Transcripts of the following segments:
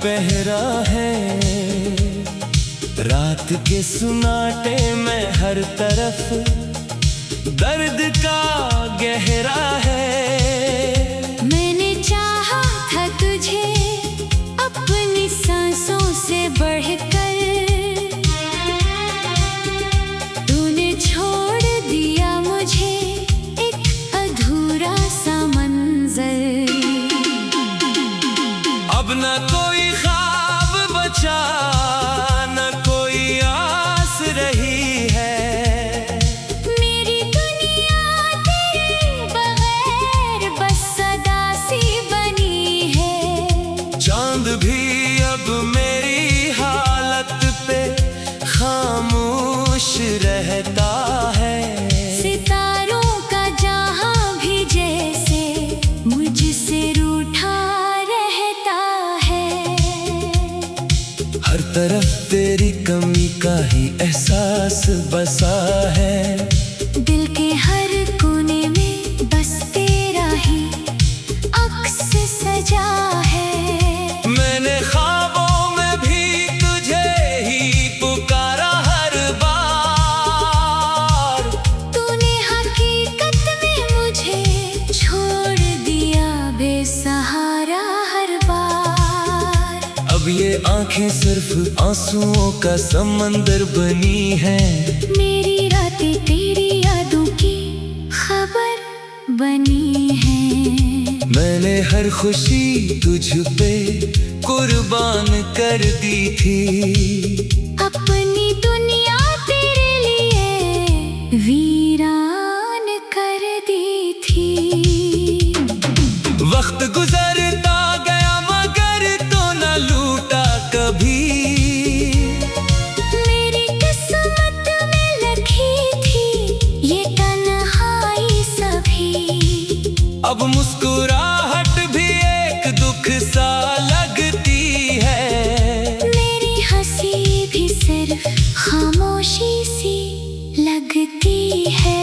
पहरा है। रात के सुनाटे में हर तरफ दर्द का गहरा है। मैंने चाहा था तुझे अपनी सांसों से बढ़कर, तूने छोड़ दिया मुझे एक अधूरा सा मंजर। अब न कोई ख्वाब बचा, न कोई आस रही है। मेरी दुनिया तेरे बगैर बस सदा सी बनी है। चांद भी अब मेरी हालत पे खामोश रहता है। सितारों का जहां भी जैसे मुझसे रूठा रहता है। हर तरफ तेरी कमी का ही एहसास बसा है। दिल के हर कोने में बस तेरा ही अक्स सजा है। मैंने ख्वाबों में भी तुझे ही पुकारा हर बार। तूने हकीकत में मुझे छोड़ दिया बेसहारा हर बार। अब ये आंखें सिर्फ आंसुओं का समंदर बनी हैं। मेरी रातें तेरी यादों की खबर बनी हैं। मैंने हर खुशी तुझ पे कुर्बान कर दी थी। अपनी दुनिया तेरे लिए वीरान कर दी थी। वक्त गुजरता गया मगर तो न लूटा कभी। मेरी किस्मत में लिखी थी ये तन्हाई सभी। अब मुस्कुराहट भी एक दुख सा लगती है। मेरी हंसी भी सिर्फ खामोशी सी लगती है।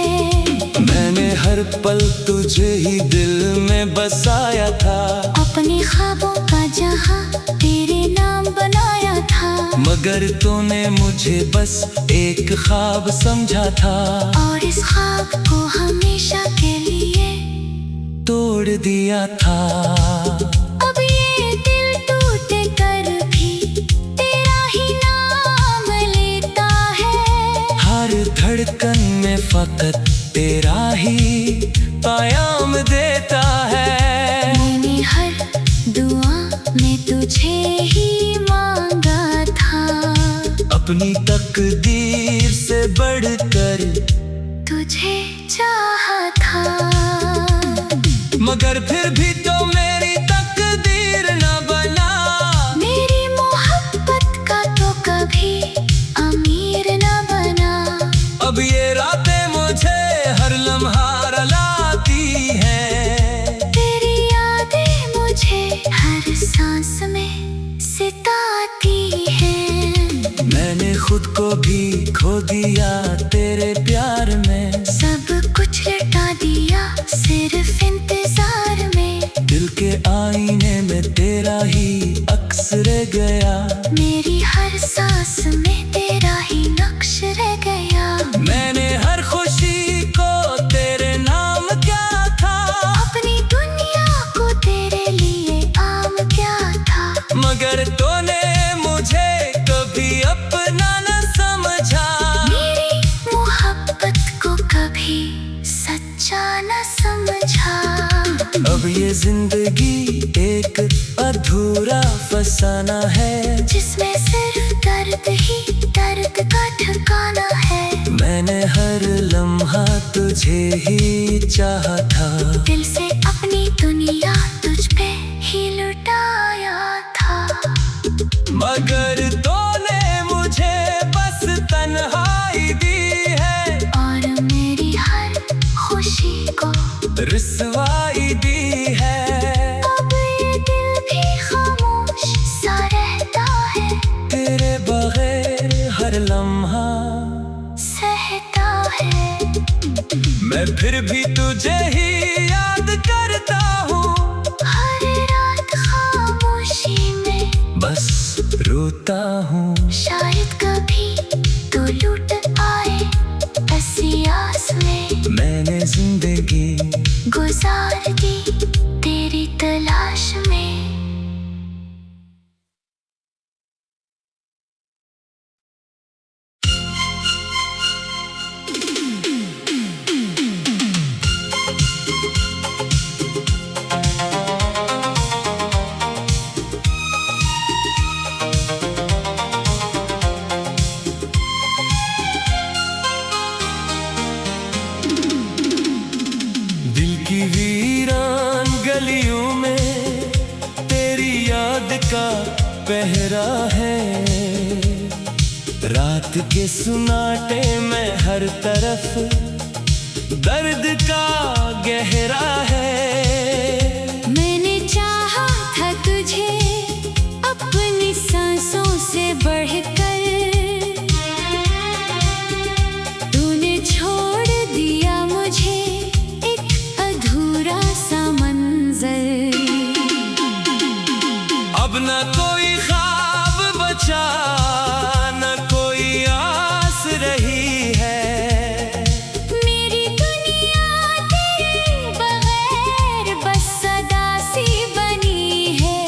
मैंने हर पल तुझे ही दिल में बसाया था। अपने ख्वाबों का जहां तेरे नाम बनाया था। मगर तूने मुझे बस एक ख्वाब समझा था। और इस ख्वाब को हमेशा के लिए तोड़ दिया था। अब ये दिल टूट कर भी तेरा ही नाम लेता है। हर धड़कन में फकत तेरा ही पैगाम देता है। मैंने हर दुआ में तुझे ही मांगा था। अपनी तकदीर से बढ़कर तुझे चाहा था। मगर फिर भी तो मेरी तकदीर न बना। मेरी मोहब्बत का तो कभी अमीर न बना। अब ये रातें मुझे हर लम्हा रुलाती हैं। तेरी यादें मुझे हर सांस में सिताती हैं। मैंने खुद को भी खो दिया तेरे प्यार में। सब कुछ लटा दिया सिर्फ इंतजार में। दिल के आईने में तेरा ही अक्स रह गया। मेरी हर सांस में तेरा ही नक्श रह गया। मैंने हर खुशी को तेरे नाम क्या था। अपनी दुनिया को तेरे लिए आम क्या था। मगर तूने मुझे कभी अपना न समझा। मेरी मोहब्बत को कभी सच्चा न समझा। अब ये जिंदगी एक अधूरा फसाना है। जिसमें सिर्फ दर्द ही दर्द का ठिकाना है। मैंने हर लम्हा तुझे ही चाहा था। दिल से अपनी दुनिया तुझ पे ही लुटाया था। मगर तूने मुझे बस तन्हाई दी है। और मेरी हर खुशी को रुसवाई दी है। अब ये दिल भी खामोश सा रहता है। तेरे बगैर हर लम्हा सहता है। मैं फिर भी तुझे ही याद करता हूँ। हर रात खामोशी में बस ढूंढता हूँ। शायद कभी तो लूट आए ऐसी आस में मैंने जिंदगी गुजार दी तेरी तलाश में। दिल की वीरान गलियों में तेरी याद का पहरा है। रात के सुनाटे में हर तरफ दर्द का गहरा है। मैंने चाहा था तुझे अपनी सांसों से बढ़कर, तूने छोड़ दिया मुझे एक अधूरा सा मंजर। अब न कोई ख्वाब बचा न कोई आस रही है। मेरी दुनिया तेरे बगैर बस सदा सी बनी है।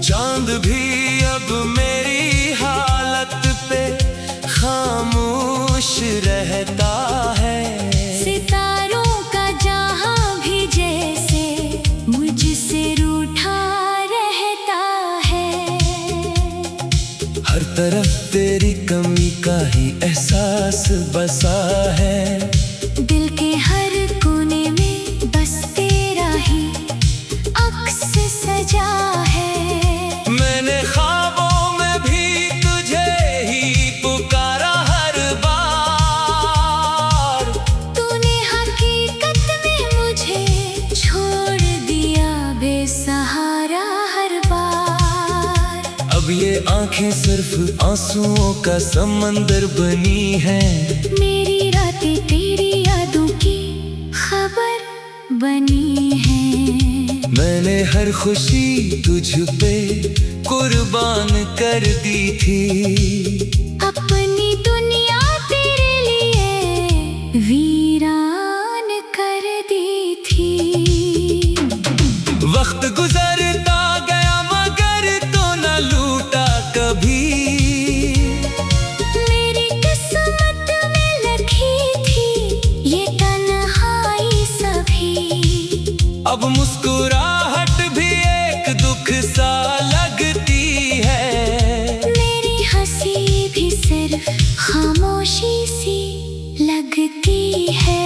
चांद भी अब मेरी हालत पे खामोश रहता है। सितारों का जहां भी जैसे मुझसे रूठा रहता है। हर तरफ तेरी कमी का ही एहसास बसा है। दिल के हर कोने में बस तेरा ही अक्स सजा है। मैंने ख्वाबों में भी तुझे ही पुकारा हर बार। तूने हकीकत में मुझे छोड़ दिया बेसहारा हर बार। अब ये आंखें सिर्फ आंसुओं का समंदर बनी हैं। मेरी रातें तेरी यादों की खबर बनी हैं। मैंने हर खुशी तुझ पे कुर्बान कर दी थी। अपनी दुनिया तेरे लिए वीरान कर दी थी। वक्त गुजरता गया मगर तो न लूटा कभी। मेरी किस्मत में लिखी थी ये तन्हाई सभी। अब मुस्कुराहट भी एक दुख सा लगती है। मेरी हंसी भी सिर्फ खामोशी सी लगती है।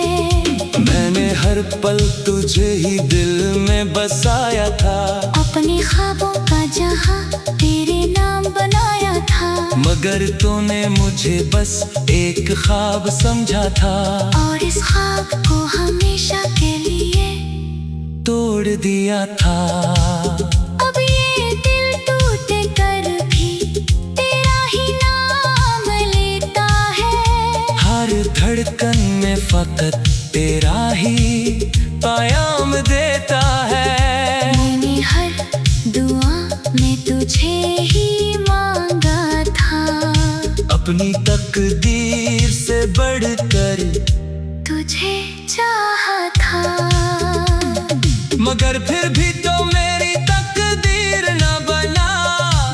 मैंने हर पल तुझे ही दिल में बसाया था। अपने ख्वाबों का जहां तेरे नाम बनाया था। मगर तूने मुझे बस एक ख्वाब समझा था। और इस ख्वाब को हमेशा के लिए तोड़ दिया था। अब ये दिल टूट कर भी तेरा ही नाम लेता है। हर धड़कन में फकत तेरा ही पैगाम देता है। मैंने हर दुआ में तुझे ही मांगा था। अपनी तकदीर से बढ़कर तुझे चाहा था। मगर फिर भी तो मेरी तकदीर न बना।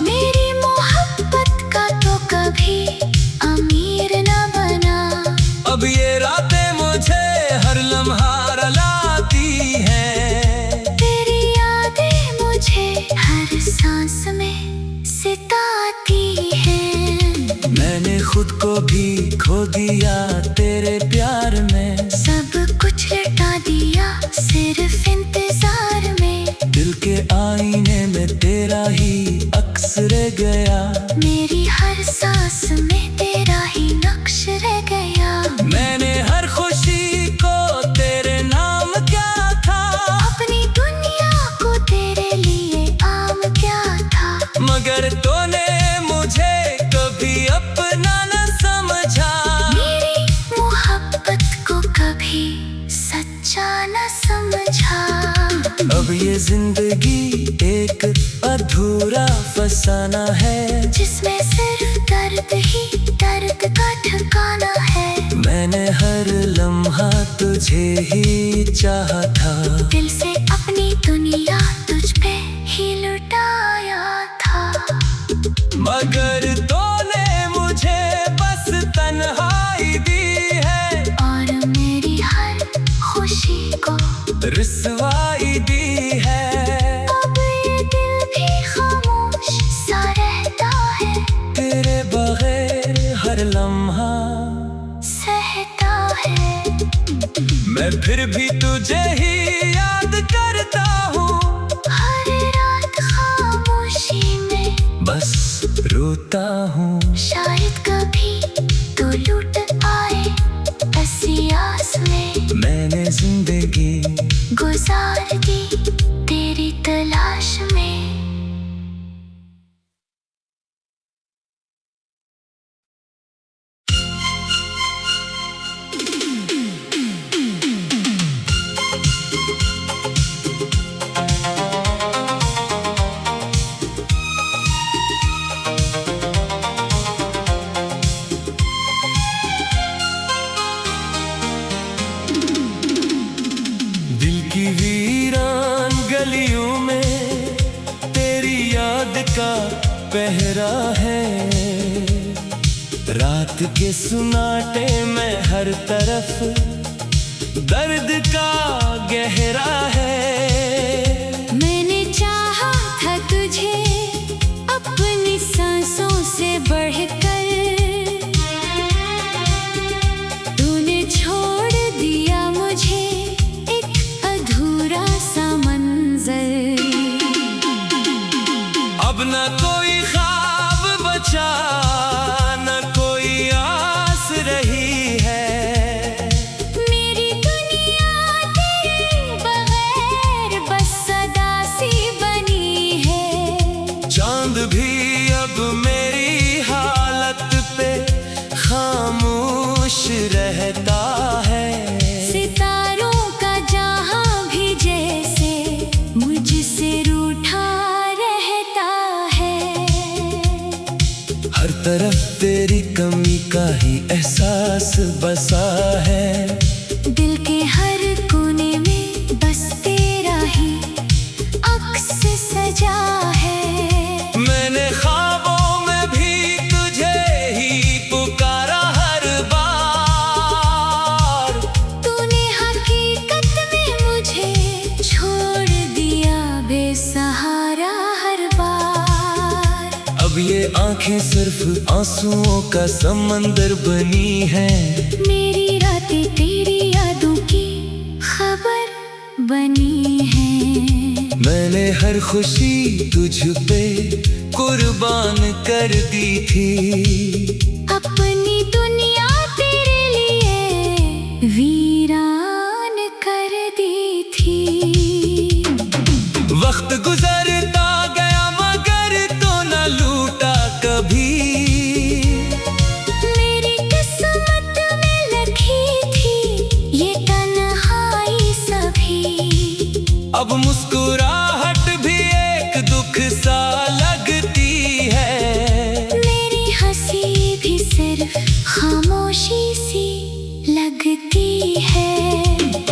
मेरी मोहब्बत का तो कभी अमीर न बना। अब ये रातें मुझे हर लम्हा रुलाती हैं। तेरी यादें मुझे हर सांस में सिताती हैं। मैंने खुद को भी खो दिया तेरे प्यार में। सब कुछ लुटा दिया सिर्फ इंतजार में। दिल के आईने में तेरा ही अक्स रह गया। मेरी हर सांस में तेरा ही नक्श रह गया। मैंने हर खुशी को तेरे नाम क्या था। अपनी दुनिया को तेरे लिए आम क्या था। मगर तूने मुझे कभी अपना न समझा। मेरी मोहब्बत को कभी सच्चा न समझा। अब ये जिंदगी एक अधूरा फसाना है। जिसमें तुझे ही चाहा था, दिल से अपनी दुनिया तुझ पे ही लुटाया था। मगर तूने मुझे बस तन्हाई दी है और मेरी हर खुशी को रुसवाई दी है। अब ये दिल भी खामोश सा रहता है, तेरे बगैर हर लम्हा सहता है। मैं फिर भी तुझे ही याद करता हूँ, हर रात खामोशी में बस रोता हूँ। शायद कभी तो लूट आए ऐसी आस में, मैंने जिंदगी गुजार दी तेरी तलाश में। दिल की वीरान गलियों में तेरी याद का पहरा है। रात के सुनाटे में हर तरफ दर्द का गहरा है। मैंने चाहा था तुझे अपनी सांसों से बढ़कर, तूने छोड़ दिया मुझे एक अधूरा सा मंजर। अब न कोई ख्वाब बचा, न कोई आस रही है। मेरी दुनिया तेरे बगैर बस सदा सी बनी है। चांद भी अब मेरी हालत पे खामोश रहता है। सितारों का जहां भी जैसे मुझसे रूठा रहता है। हर तरफ तेरी कमी का ही एहसास बसा है। दिल के हर कोने में बस तेरा ही अक्स सजा है। मैंने ख्वाबों में भी तुझे ही पुकारा हर बार। तूने हकीकत में मुझे छोड़ दिया बेसहारा हर बार। अब ये आंखें सिर्फ आंसुओं का समंदर बनी हैं। मेरी रातें तेरी यादों की खबर बनी है। मैंने हर खुशी तुझ पे कुर्बान कर दी थी। अपनी दुनिया तेरे लिए वीरान कर दी थी। वक्त गुजरता गया मगर तो न लूटा कभी। मेरी किस्मत में लिखी थी ये तन्हाई सभी। अब मुस्कुराहट भी एक दुख सा लगती है। मेरी हंसी भी सिर्फ खामोशी सी लगती है।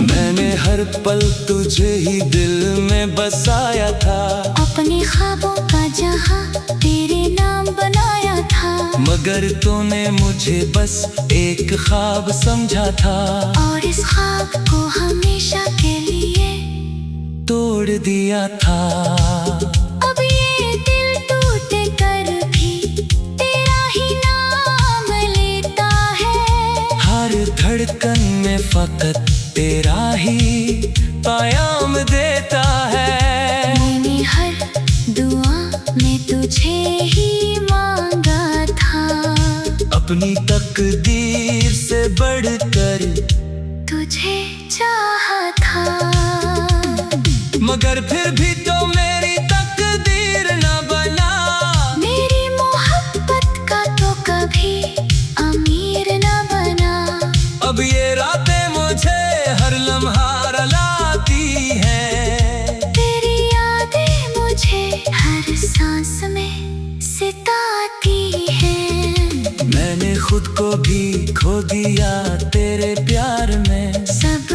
मैंने हर पल तुझे ही दिल में बसाया था। अपने ख्वाबों का जहां तेरे नाम बनाया था। मगर तूने मुझे बस एक ख्वाब समझा था। और इस ख्वाब को हमेशा के लिए तोड़ दिया था। अब ये दिल टूट कर भी तेरा ही नाम लेता है। हर धड़कन में फकत तेरा ही पैगाम देता है। मैंने हर दुआ में तुझे ही मांगा था। अपनी तकदीर से बढ़कर तुझे चाहा था। मगर फिर भी तो मेरी तकदीर न बना। मेरी मोहब्बत का तो कभी अमीर न बना। अब ये रातें मुझे हर लम्हा रुलाती हैं। तेरी यादें मुझे हर सांस में सिताती हैं। मैंने खुद को भी खो दिया तेरे प्यार में। सब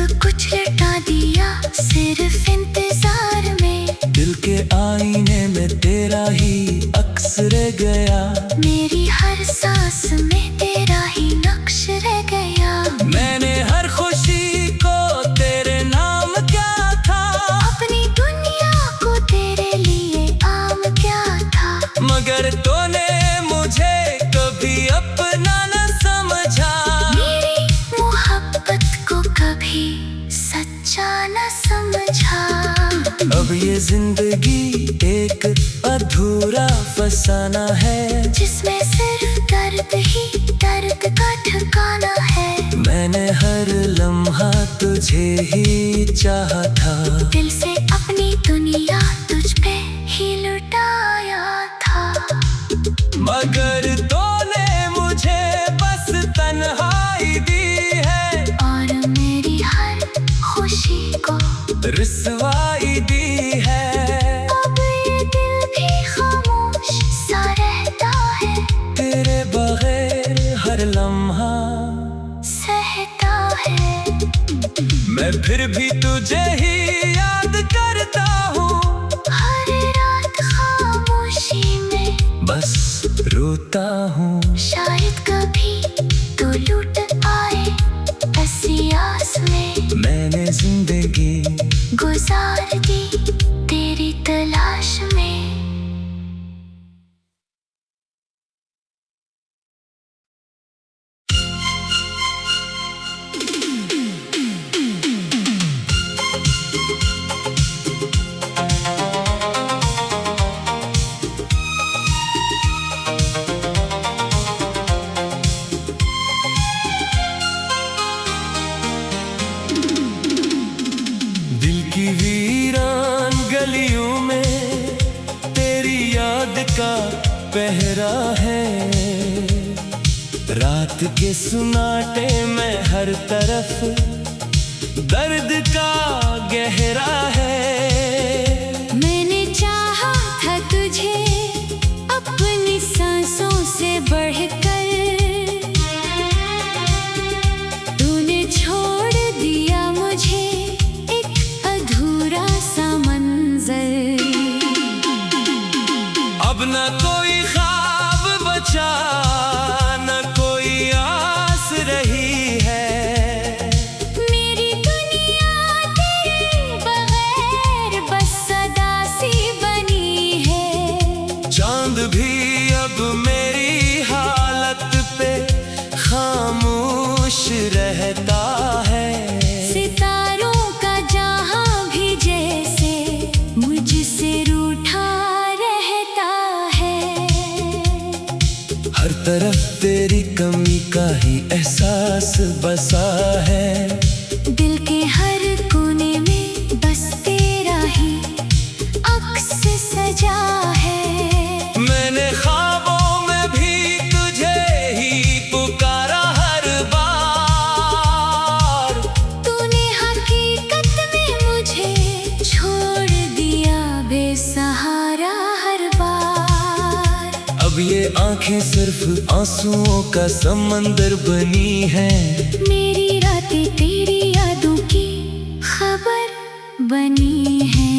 दिया सिर्फ इंतजार में। दिल के आईने में तेरा ही अक्स रह गया। मेरी हर सांस में तेरा ही नक्श रह गया। मैंने हर खुशी को तेरे नाम क्या था। अपनी दुनिया को तेरे लिए आम क्या था। मगर तूने मुझे कभी अपना न समझा। मेरी मोहब्बत को कभी सच्चा न समझा। अब ये जिंदगी एक अधूरा फसाना है, जिसमें सिर्फ दर्द ही दर्द का ठिकाना है। मैंने हर लम्हा तुझे ही चाहा था। दिल से अपनी दुनिया तुझ पे ही लुटाया था। मगर तूने मुझे बस तन्हाई दी है और मेरी हर खुशी को रुसवाई दी है। अब ये दिल भी खामोश सा रहता है। तेरे बगैर हर लम्हा सहता है। मैं फिर भी तुझे ही याद करता हूँ। हर रात खामोशी में बस रोता हूँ। शायद कभी तो लूट आए ऐसी आस में। मैंने जिंदगी गुजार दी तेरी तलाश में। दिल की वीरान गलियों में तेरी याद का पहरा है। रात के सुनाटे में हर तरफ दर्द का गहरा है। मैंने चाहा था तुझे अपनी सांसों से बढ़कर। तूने छोड़ दिया मुझे एक अधूरा सा मंजर। अब न कोई ख्वाब बचा न कोई आस रही है। मेरी दुनिया तेरे बगैर बस सदा सी बनी है। चांद भी अब मेरी हालत पे खामोश रहता है। सितारों का जहां भी जैसे मुझसे रूठा रहता है। हर तरफ तेरी कमी का ही एहसास बसा है। दिल के हर कोने में बस तेरा ही अक्स सजा है। मैंने ख्वाबों में भी तुझे ही पुकारा हर बार। तूने हकीकत में मुझे छोड़ दिया बेसहारा हर बार। अब ये आंखें सिर्फ आंसुओं का समंदर बनी है। मेरी रातें तेरी यादों की खबर बनी है।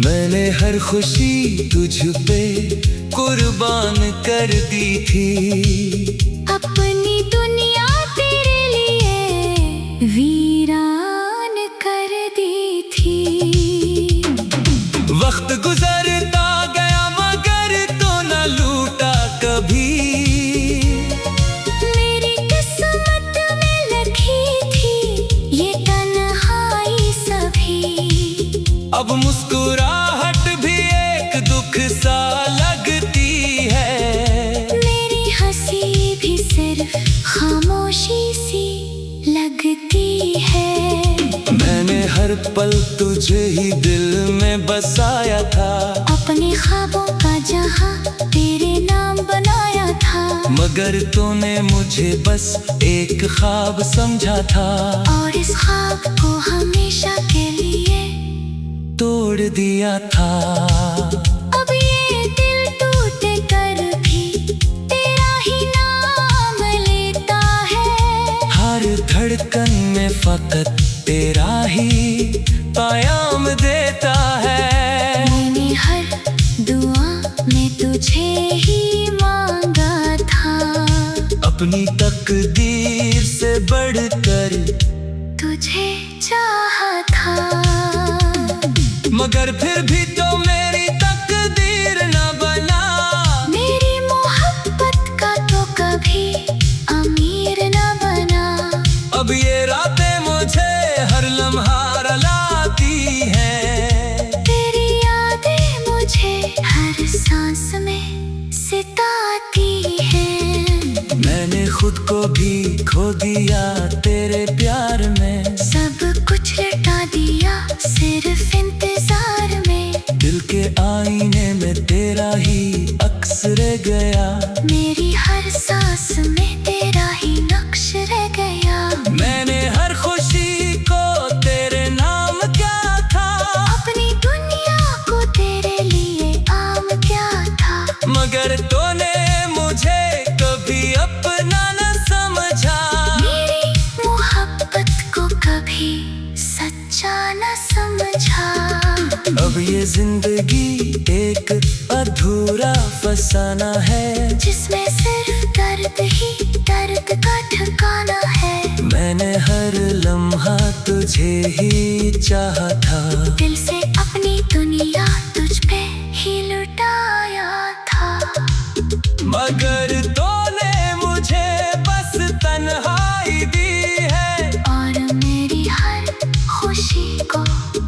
मैंने हर खुशी तुझ पे कुर्बान कर दी थी। अपनी दुनिया तेरे लिए वीरान कर दी थी। वक्त गुजरता गया मगर तो न लूटा कभी। मेरी किस्मत में लिखी थी ये तन्हाई सभी। अब मुस्कुराहट भी एक दुख सा लगती है। मेरी हंसी भी सिर्फ खामोशी सी लगती है। मैंने हर पल तुझे ही दिल में बसाया था। अपने ख्वाबों का जहां तेरे नाम बनाया था। मगर तूने मुझे बस एक ख्वाब समझा था। और इस ख्वाब को हमेशा के लिए तोड़ दिया था। अब ये दिल टूट कर भी तेरा ही नाम लेता है। हर धड़कन में फकत तेरा ही आयाम देता है। मैंने हर दुआ में तुझे ही मांगा था, अपनी तकदीर से बढ़कर तुझे चाहा था। मगर फिर भी तो मेरी तकदीर न बना, मेरी मोहब्बत का तो कभी अमीर न बना। अब ये रातें मुझे हर लम्हा रुलाती हैं, तेरी यादें मुझे हर सांस में सिताती हैं। मैंने खुद को भी खो दिया तेरे प्यार में, सब कुछ लुटा दिया सिर्फ इंतजार में। दिल के आईने में तेरा ही अक्स रह गया, मेरी हर सांस में तेरा ही नक्श रह गया। मैंने हर खुशी को तेरे नाम क्या था, अपनी दुनिया को तेरे लिए आम क्या था। मगर तूने मुझे कभी अपना न समझा, मेरी मोहब्बत को कभी सच्चा न समझा। अब ये जिंदगी एक अधूरा फसाना है, जिसमें सिर्फ दर्द ही दर्द का ठिकाना है। मैंने हर लम्हा तुझे ही चाहा था, दिल से अपनी दुनिया तुझ पे ही लुटाया था। मगर तूने मुझे बस तन्हाई दी है, और मेरी हर खुशी को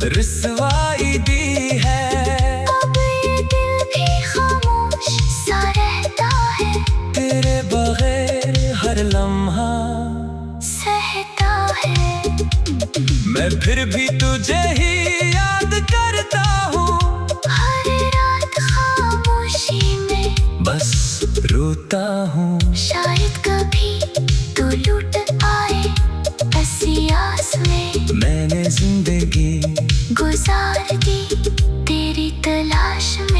रुसवाई दी है। अब ये दिल भी खामोश सा रहता है, तेरे बगैर हर लम्हा सहता है। मैं फिर भी तुझे ही याद करता हूँ, हर रात खामोशी में बस रोता हूँ। शायद कभी तो लूट आए ऐसी आस में, मैंने जिंदगी गुजार दी तेरी तलाश में।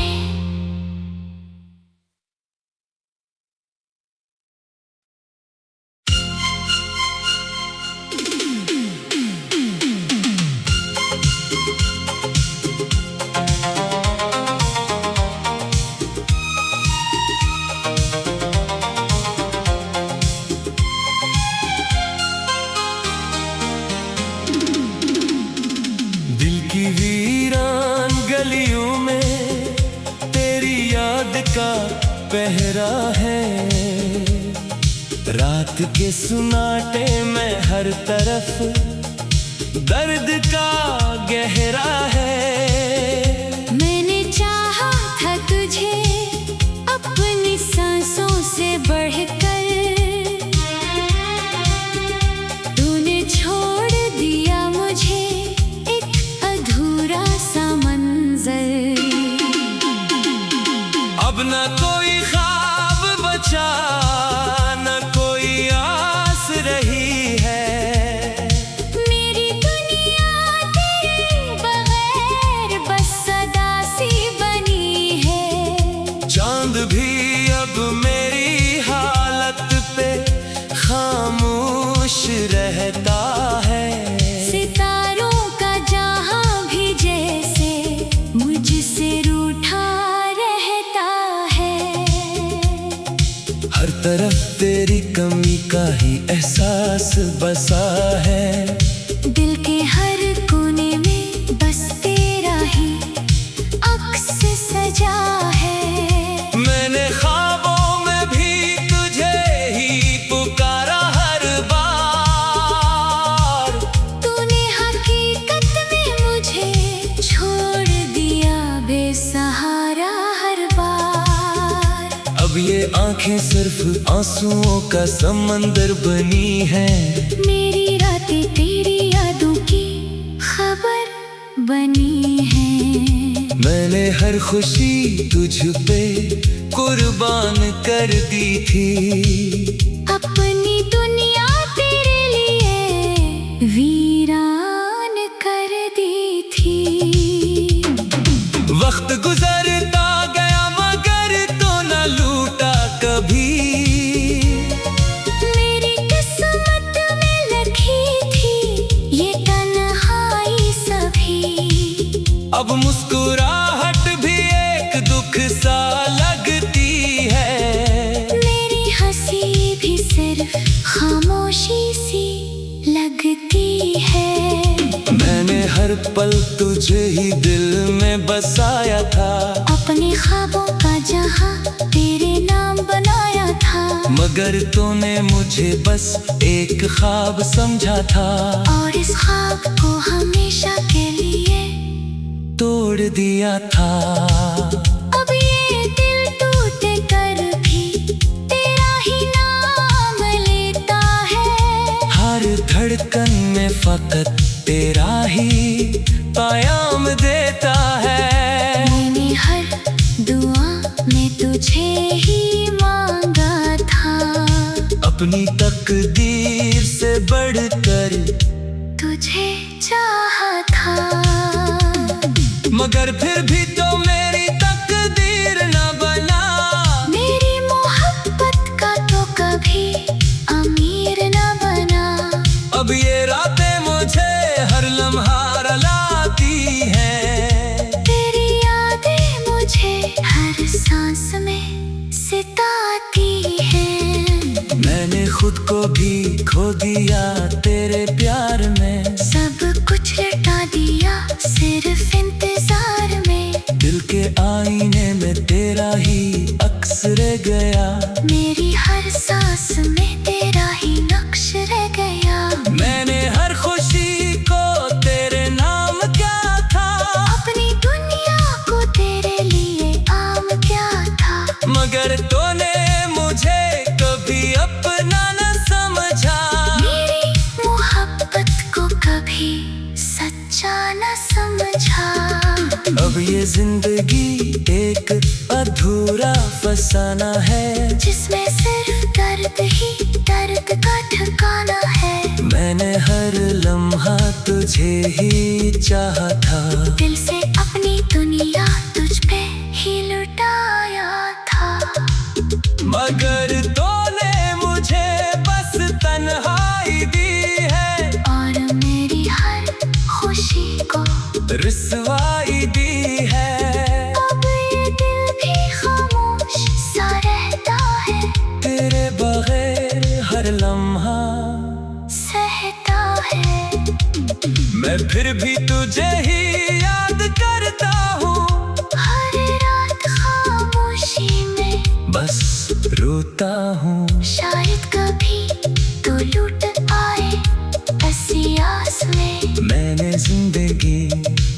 दिल की वीरान गलियों में तेरी याद का पहरा है, रात के सुनाटे में हर तरफ दर्द का गहरा है। मैंने चाहा था तुझे अपनी सांसों से बढ़कर, तूने छोड़ दिया मुझे एक अधूरा सा मंजर। अब न कोई ख्वाब बचा, न कोई आस रही है, मेरी दुनिया तेरे बगैर बस सदा सी बनी है। चांद भी अब मेरी हालत पे खामोश रहता है। सितारों का जहां भी जैसे मुझसे रूठा रहता है। हर तरफ तेरी कमी का ही एहसास बसा है, दिल के हर कोने में बस तेरा ही अक्स सजा है। मैंने ख्वाबों में भी तुझे ही पुकारा हर बार, तूने हकीकत में मुझे छोड़ दिया बेसहारा हर बार। अब ये आंखें सिर्फ आंसुओं का समंदर बनी है, मेरी रातें तेरी यादों की खबर बनी है। मैंने हर खुशी तुझ पे कुर्बान कर दी थी, अपनी दुनिया तेरे लिए वीरान कर दी थी। वक्त गुजरता गया मगर तो न लूटा कभी, मेरी किस्मत में लिखी थी ये तन्हाई सभी। खामोशी सी लगती है। मैंने हर पल तुझे ही दिल में बसाया था, अपने ख्वाबों का जहां तेरे नाम बनाया था। मगर तूने मुझे बस एक ख्वाब समझा था, और इस ख्वाब को हमेशा के लिए तोड़ दिया था। अब ये दिल टूट कर भी तेरा ही नाम लेता है। हर धड़कन में फकत तेरा ही पैगाम देता है। मैंने हर दुआ में तुझे ही मांगा था, अपनी तकदीर से बढ़कर तुझे चाहा था। मगर फिर भी तो मेरी तकदीर न बना, मेरी मोहब्बत का तो कभी अमीर न बना। अब ये रातें मुझे हर लम्हा रुलाती हैं, तेरी यादें मुझे हर सांस में सिताती हैं। मैंने खुद को भी खो दिया तेरे प्यार में, सब कुछ लुटा दिया सिर्फ इंतजार में। दिल के आईने में तेरा ही अक्स रह गया, मेरी हर सांस में तेरा ही नक्श रह गया। मैंने हर खुशी को तेरे नाम क्या था, अपनी दुनिया को तेरे लिए आम क्या था। मगर तूने मुझे कभी अपना न समझा, मेरी मोहब्बत को कभी सच्चा न समझा। अब ये जिंदगी एक अधूरा फसाना है, जिसमें सिर्फ दर्द ही दर्द का ठिकाना है। मैंने हर लम्हा तुझे ही चाहा था, दिल से अपनी दुनिया तुझ पे ही लुटाया था। मगर तूने मुझे बस तन्हाई दी है, और मेरी हर खुशी को रुसवाई दी है। अब ये दिल भी खामोश सा रहता है, तेरे बगैर हर लम्हा सहता है। मैं फिर भी तुझे ही याद करता हूँ, हर रात खामोशी में बस रोता हूँ। शायद कभी तो लूट आए ऐसी आस में मैंने जिंदगी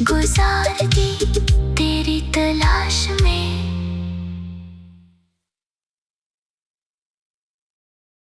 गुजार दी